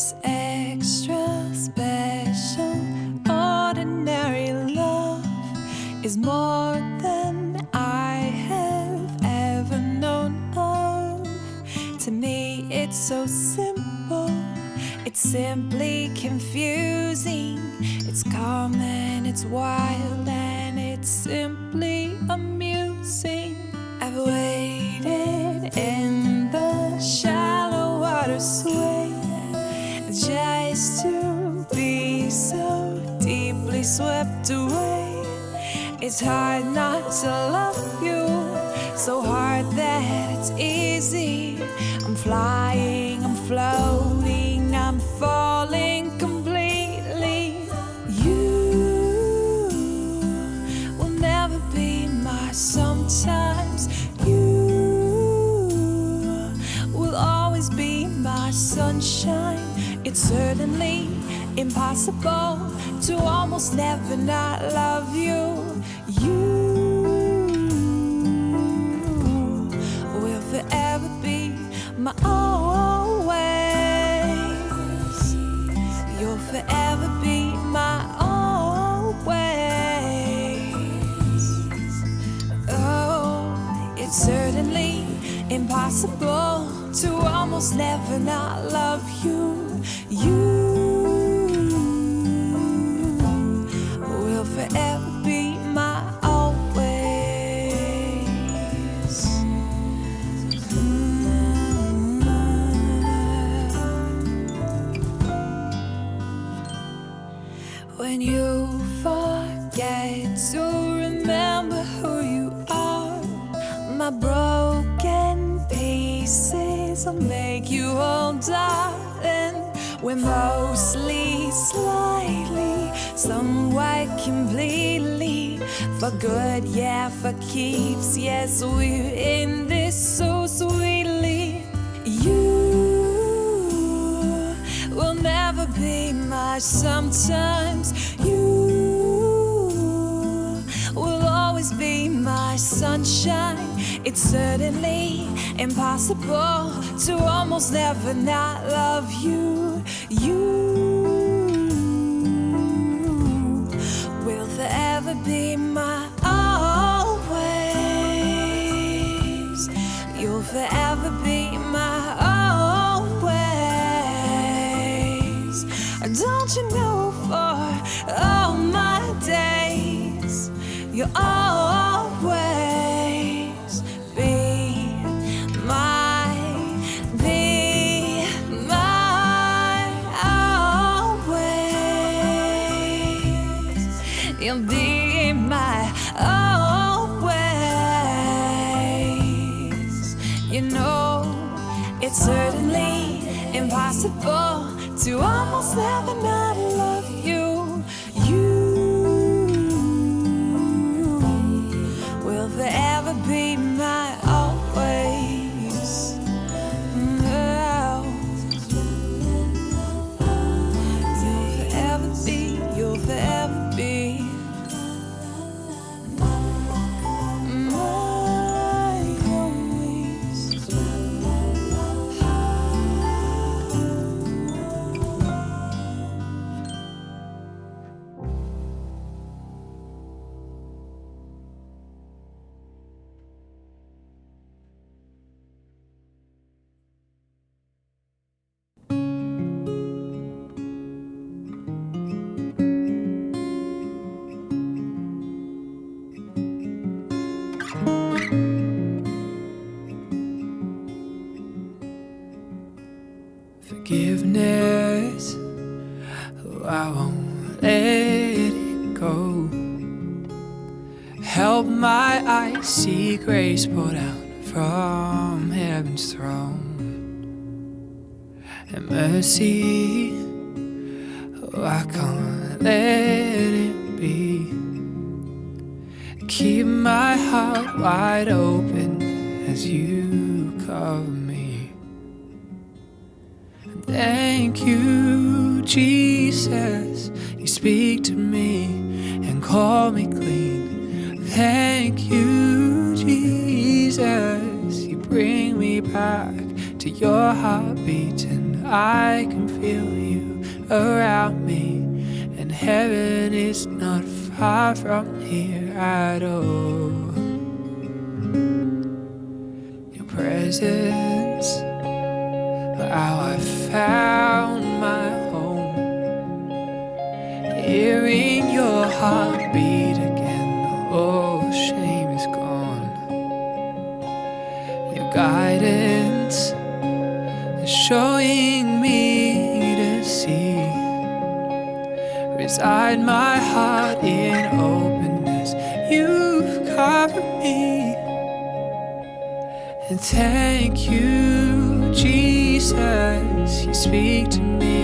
This extra special ordinary love is more than I have ever known of. To me it's so simple, it's simply confusing. It's calm and it's wild and it's simply amusing. I've waited in the shallow water sway just to be so deeply swept away. It's hard not to love you, so hard that it's easy. I'm flying, I'm floating, I'm falling completely. You will never be my sometimes. You will always be my sunshine. It's certainly impossible to almost never not love you. You will forever be my always. You'll forever be my always. Oh, it's certainly impossible to almost never not love you. You will forever be my always. When you forget to remember who you are, my broken pieces will make you whole, darling. We're mostly, slightly, somewhat completely, for good, yeah, for keeps. Yes, we're in this so sweetly. You will never be my sometimes. You will always be my sunshine. It's certainly impossible to almost never not love you. You will forever be my always. You'll forever be my always. Don't you know for all my days you'll always be my always. You'll be my always. You know, it's certainly impossible to almost never not love you. You will forever be my always. You'll forever be my always. Forgiveness, oh, I won't let it go. Help my eyes see grace poured out from heaven's throne. And mercy, oh, I can't let it be. Keep my heart wide open as you cover me. Thank you, Jesus. You speak to me and call me clean. Thank you, Jesus. You bring me back to your heartbeat, and I can feel you around me, and heaven is not far from here at all. Your presence, how I found my home, hearing your heartbeat again, all shame is gone. Your guidance is showing me to see, reside my heart in openness, you've covered me. And thank you, Jesus, you speak to me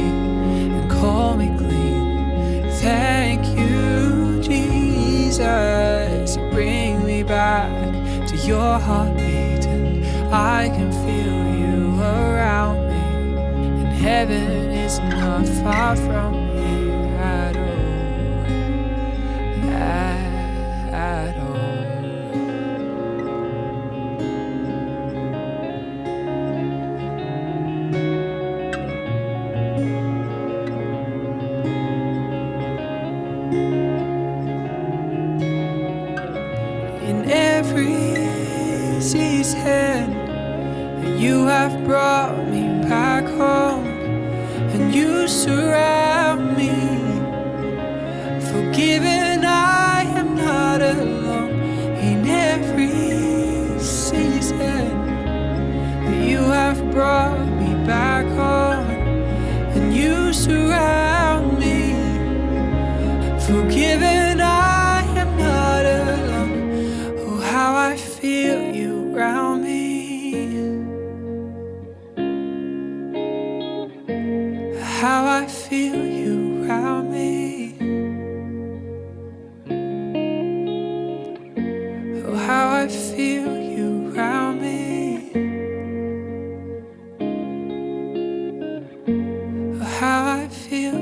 and call me clean. Thank you, Jesus, you bring me back to your heartbeat, and I can feel you around me, and heaven is not far from here at all, at all. In every season, you have brought me back home, and you surround me. Forgiven, I am not alone. In every season, you have brought me back home, and you surround me. Forgiven, I am not alone. Oh, how I feel you around me. How I feel you around me. Oh, how I feel you around me. Oh, how I feel